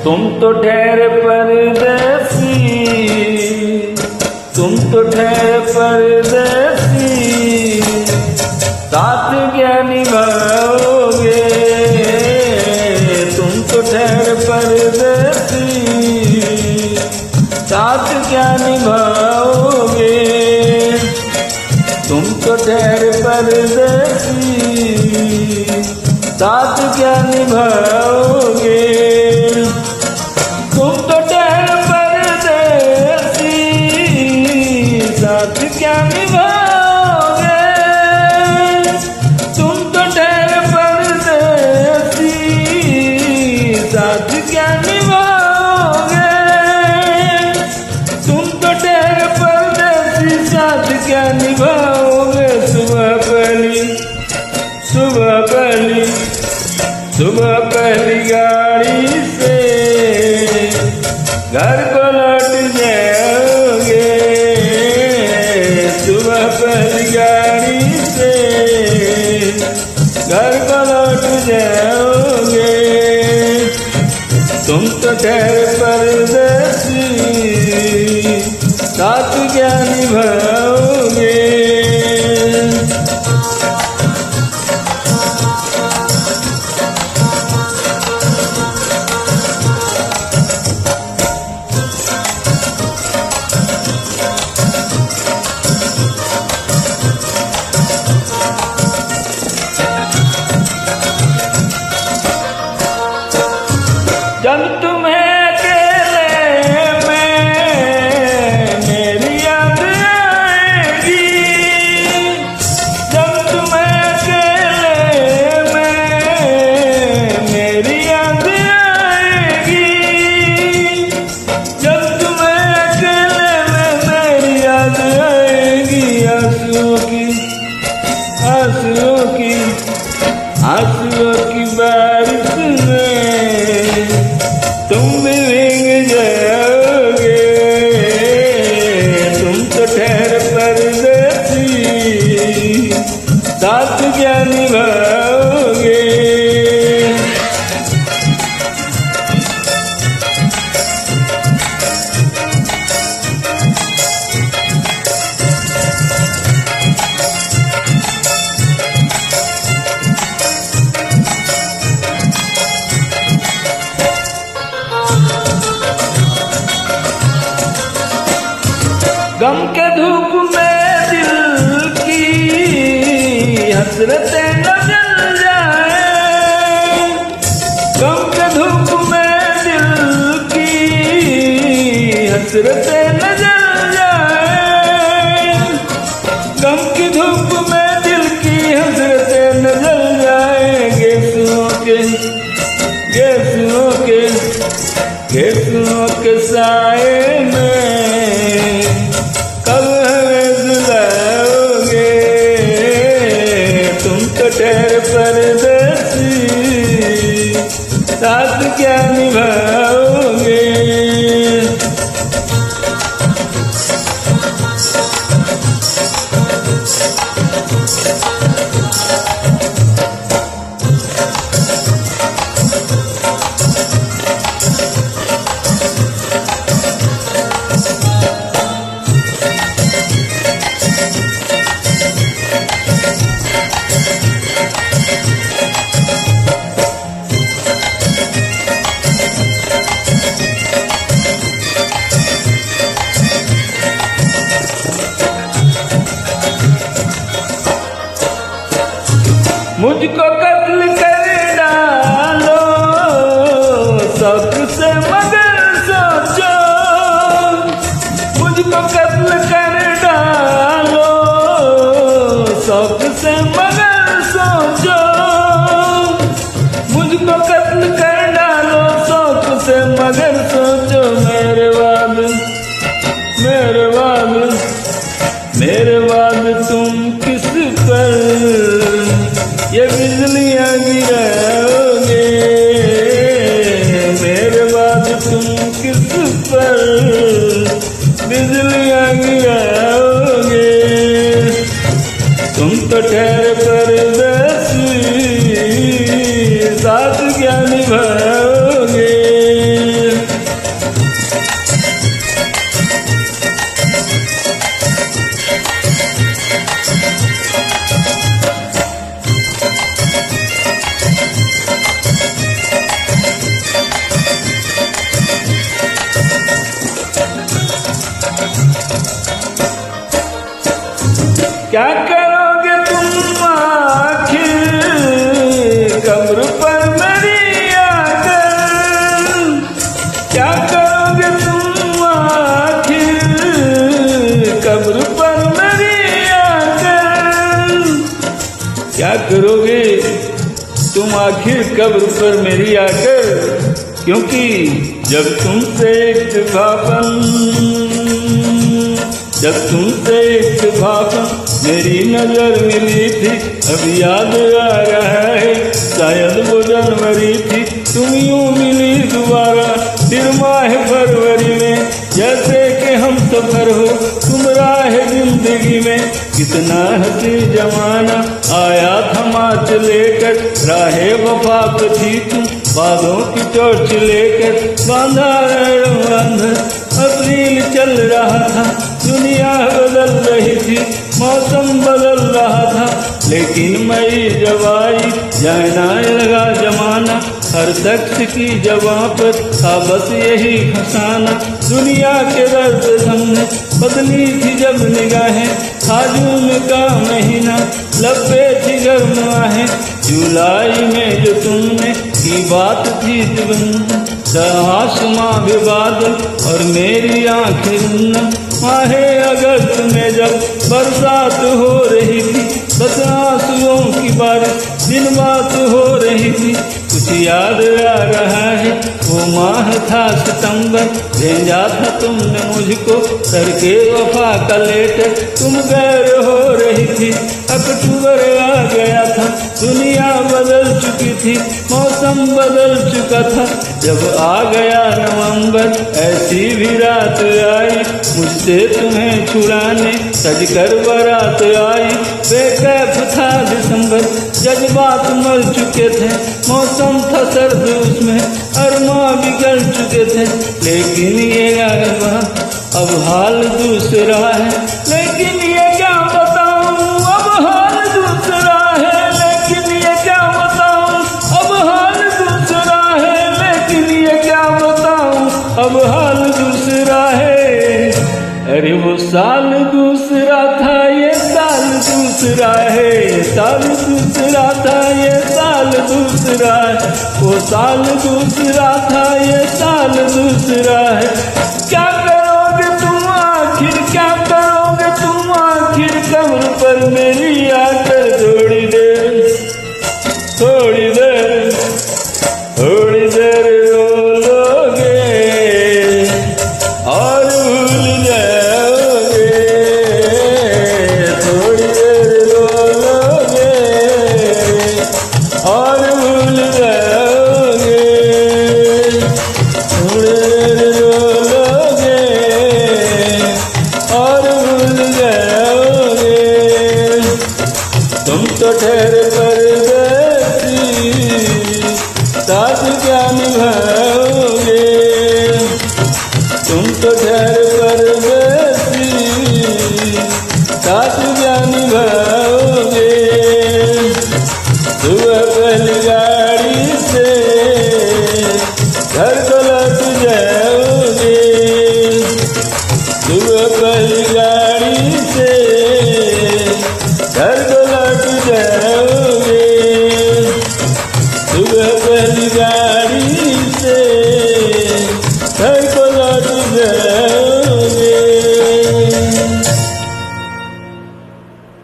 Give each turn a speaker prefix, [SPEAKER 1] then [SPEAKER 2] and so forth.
[SPEAKER 1] तुम तो ठहरे परदेसी, तुम तो ठहरे परदेसी, साथ क्या निभाओगे? तुम तो ठहरे परदेसी, साथ क्या निभाओगे? तुम तो ठहरे परदेसी, साथ क्या निभाओगे? तुम तो ठहरे परदेसी, साथ क्या निभाओगे? तुम तो ठहरे परदेसी, साथ क्या निभाओगे? तुम तो ठहरे परदेसी, साथ क्या निभाओगे? सुबह पहली गाड़ी से घर को लौट जाओगे। सुबह पहली गाड़ी से घर को लौट जाओगे। तुम तो ठहरे परदेसी, साथ क्या निभाओगे? जब तुम्हें अकेले में मेरी याद आएगी, जब तुम्हें अकेले में मेरी याद आएगी, जब तुम्हें अकेले में मेरी याद आएगी। आंसुओं की बारिश में तुम भी भीग जाओगे। तुम तो ठहरे परदेसी, साथ क्या निभाओगे? गम के धूप में दिल की हसरतें न जल जाए, गम के धूप में दिल की हसरतें न जल जाए, गम की धूप में दिल की हसरतें न जल जाए। गेसुओं के साए में कब हमें सुलाओगे? तुम तो ठहरे परदेसी, साथ क्या निभाओगे? मुझको कत्ल कर डालो शौक से मगर सोचो, मुझको कत्ल कर डालो शौक से मगर सोचो, मुझको कत्ल कर डालो शौक से मगर सोचो। मेरे बाद तुम किस पर ये बिजलियां गिराओगे? मेरे बाद क्या करोगे तुम आखिर कब्र पर मेरी आकर, क्या करोगे तुम आखिर कब्र पर मेरी आकर, क्या करोगे तुम आखिर कब्र पर मेरी आकर, क्योंकि जब तुमसे एक भापन मेरी नजर मिली थी, अब याद आ रहा है शायद वो जनवरी थी, तुम यूं मिली दोबारा फिर माह फरवरी में, जैसे कि हम सफर हो तुम राह जिंदगी में। कितना हंसी जमाना आया था माच लेकर, राहे वफा पे थी तुम बादों की टोर्च लेकर, बांधा अंधर अप्रैल चल रहा था, दुनिया बदल रही थी, मौसम बदल रहा था, लेकिन मई जब आई जाना लगा जमाना, हर शख्स की जबां पर था बस यही फसाना। दुनिया के दर्द हमने बदली थी जब निगाहें, था जून का महीना लबे थी गर्म आहें, जुलाई में जो तुमने की बात थी जीवन, आसमां भी बादल और मेरी आंखें नम, माहे अगस्त में जब बरसात हो रही थी, बस आंसुओं की बारिश दिन बात हो रही थी, कुछ याद आ रहा है वो माह था सितंबर, भेजा था तुमने मुझको करके वफा का लेटर, तुम गैर हो रही थी, अक्टूबर आ गया था, दुनिया बदल चुकी थी, मौसम बदल चुका था, जब आ गया नवंबर ऐसी भी रात आई, मुझसे तुम्हें छुड़ाने सजकर बारात आई, बेकैफ था दिसंबर, जज्बात मर चुके थे, मौसम था सर्द उसमें, अरमां बिगड़ चुके थे, लेकिन ये अब हाल दूसरा है, लेकिन ये क्या बताऊं अब हाल दूसरा है, लेकिन ये क्या बताऊं अब हाल दूसरा है, लेकिन ये क्या बताऊं अब हाल दूसरा है। अरे वो साल दूसरा था ये साल दूसरा है, साल दूसरा था ये साल दूसरा है, वो साल दूसरा था ये साल दूसरा है। क्या करोगे तुम आखिर, क्या करोगे तुम आखिर कब्र पर मेरी आकर, थोड़ी देर थोड़ी देर थोड़ी देर रो लोगे और भूल जाओगे, थोड़ी देर रो लोगे और भूल जाओगे, थोड़ी देर रो लोगे और भूल जाओगे। तुम तो ठहर परदेसी, साथ क्या निभाओ